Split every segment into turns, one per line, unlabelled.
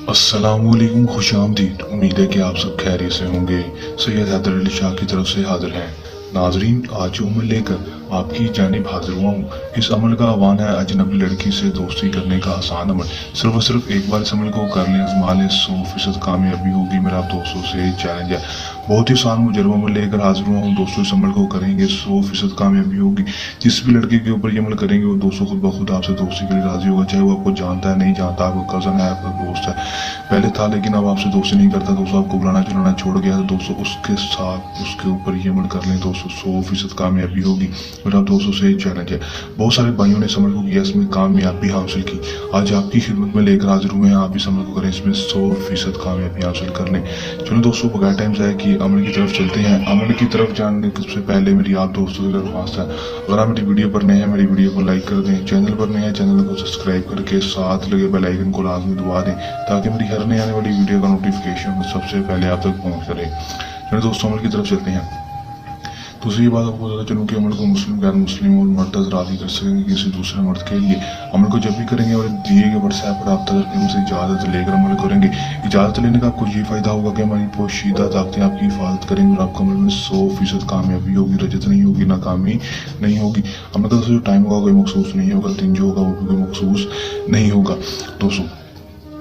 अस्सलामुअलैकुम, खुश आमदीद। उम्मीद है कि आप सब खैरियत से होंगे। सैयद हैदर अली शाह की तरफ से हाजिर हैं। नाजरीन, आज जो अमल लेकर आपकी जानिब हाजिर हुआ हूँ, इस अमल का आह्वान है अजनबी लड़की से दोस्ती करने का आसान अमल। सिर्फ और सिर्फ एक बार इस अमल को कर लें, आजमा लें, 100% कामयाबी होगी। मेरा आप दोस्तों से चैलेंज है। बहुत ही आसान मुजरबा अमल लेकर हाजिर हुआ हूँ दोस्तों। इस अमल को करेंगे 100% कामयाबी होगी। जिस भी लड़के के ऊपर ये अमल करेंगे वो दोस्तों खुद ब खुद आपसे दोस्ती के लिए राजी होगा, चाहे वो आपको जानता है नहीं जानता, आपका कजन है, आपका दोस्त है, पहले था लेकिन अब आपसे दोस्ती नहीं करता दोस्तों, आपको बुलाना चलाना छोड़ गया। तो दोस्तों उसके साथ उसके ऊपर ये अमल कर लें दोस्तों, 100% कामयाबी होगी। मेरा दोस्तों से चैलेंज है। बहुत सारे भाइयों ने इस अमल को किया, इसमें कामयाबी हासिल की। आज आपकी खिदमत में लेकर हाजिर हुए हैं, आप इस अमल को करें, इसमें 100% कामयाबी हासिल कर लें। चलो दोस्तों, बगैर टाइम ज़ाया किए अमल की तरफ चलते हैं। अमल की तरफ जाने से पहले मेरी आप दोस्तों से दरख्वास्त है, अगर आप मेरी वीडियो पर नए हैं मेरी वीडियो को लाइक कर दें, चैनल पर नए हैं चैनल को सब्सक्राइब करके साथ लगे बेल आइकन को लाजमी दबा दें, ताकि मेरी हर नई आने वाली वीडियो का नोटिफिकेशन सबसे पहले आप तक पहुंच करे। चलो दोस्तों, अमल की तरफ चलते हैं। दूसरी ये बात आपको बताता चलूँ कि अमल को मुस्लिम, गैर मुस्लिम और मर्द राजी कर सकेंगे किसी दूसरे मर्द के लिए। अमल को जब भी करेंगे और दिए गए व्हाट्सएप पर रब्ता करके उनसे इजाज़त लेकर अमल करेंगे। इजाज़त लेने का आपको ये फ़ायदा होगा कि हमारी पोशीदा ताकतें आपकी हिफाजत करेंगी और आपका अमल में 100% कामयाबी होगी, रजत नहीं होगी, नाकामी नहीं होगी। अमल का जो टाइम होगा कोई मखसूस नहीं होगा, दिन जो होगा वो भी कोई मखसूस नहीं होगा। दोस्तों,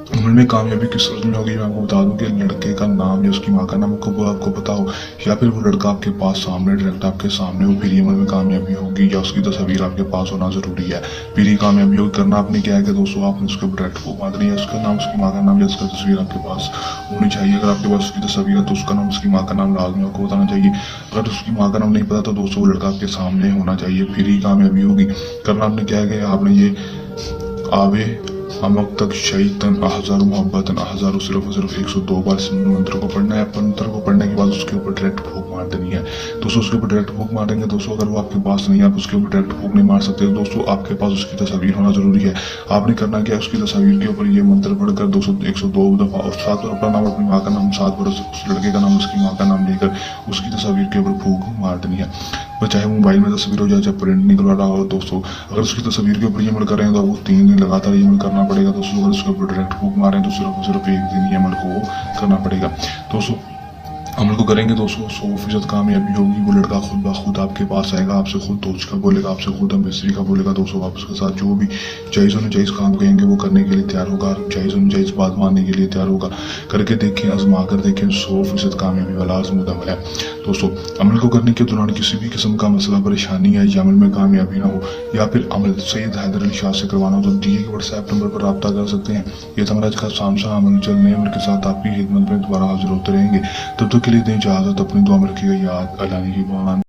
अमल में कामयाबी किस सूरत में होगी मैं आपको बता दूं कि लड़के का नाम या उसकी माँ का नाम आपको पता हो, या फिर वो लड़का आपके पास सामने डायरेक्ट आपके सामने हो, फिर ये अमल में कामयाबी होगी। या उसकी तस्वीर आपके पास होना ज़रूरी है, फिर ही कामयाबी होगी। करना आपने क्या है कि दोस्तों, आपने उसके ऊपर डायरेक्ट फूक मारनी है। उसका नाम, उसकी माँ का नाम या उसका तस्वीर आपके पास होनी चाहिए। अगर आपके पास उसकी तस्वीर है तो उसका नाम, उसकी माँ का नाम लाजमी आपको बताना चाहिए। अगर उसकी माँ का नाम नहीं पता तो दोस्तों वो लड़का आपके सामने होना चाहिए, फिर ही कामयाबी होगी। करना आपने क्या है कि आपने ये आवे अमक तक शहीदन अहज़ार मोहब्बतन अहज़ार सिर्फ और सिर्फ 102 बार इस मंत्र को पढ़ना है। मंत्र को पढ़ने के बाद उसके ऊपर डायरेक्ट फूक मार देनी है दोस्तों। उसके ऊपर डायरेक्ट फूक मारेंगे दोस्तों। अगर वो आपके पास नहीं है, आप उसके ऊपर डायरेक्ट फूक नहीं मार सकते दोस्तों, आपके पास उसकी तस्वीर होना जरूरी है। आपने करना क्या, उसकी तस्वीर के ऊपर ये मंत्र पढ़कर दोस्तों 102 दफ़ा और साथ में अपना नाम, अपनी माँ का नाम, 7 बार उस लड़के का नाम, उसकी माँ का नाम लेकर उसकी तस्वीर के ऊपर फूक मार देनी है। वो चाहे मोबाइल में तस्वीर हो जाए, चाहे प्रिंट निकलवा रहा हो दोस्तों। अगर उसकी तस्वीर के ऊपर ये अमल कर रहे हैं तो आपको 3 दिन लगातार ये अमल करना पड़ेगा दोस्तों। अगर उसके ऊपर डायरेक्ट फूक मारें तो सिर्फ और सिर्फ 1 दिन ये अमल को करना पड़ेगा दोस्तों। अमल को करेंगे दोस्तों, 100% कामयाबी होगी। वो लड़का खुद ब खुद आपके पास आएगा, आपसे खुद दोस्त का बोलेगा, आपसे खुद एम्बेसडर का बोलेगा दोस्तों। आप उसके साथ जो भी जायज़ और नाजायज़ काम कहेंगे वो करने के लिए तैयार होगा, जायज़ और नाजायज़ बात मानने के लिए तैयार होगा। करके देखें, आजमा कर देखें, 100% कामयाबी वाला आजमूदा अमल है दोस्तों। अमल को करने के दौरान किसी भी किस्म का मसला, परेशानी है या अमल में कामयाबी ना हो, या फिर अमल सैयद हैदर अली शाह से करवाना हो तो दिए गए व्हाट्सएप नंबर पर रब्ता कर सकते हैं। ये था मेरा आज का सामसा अमल। जल्द नए अमल के साथ आपकी खिदमत में दोबारा हाजिर होते रहेंगे। तब तक के लिए दें इजाज़त, अपनी दुआ में रखिएगा याद। अल्लाह निगहबान।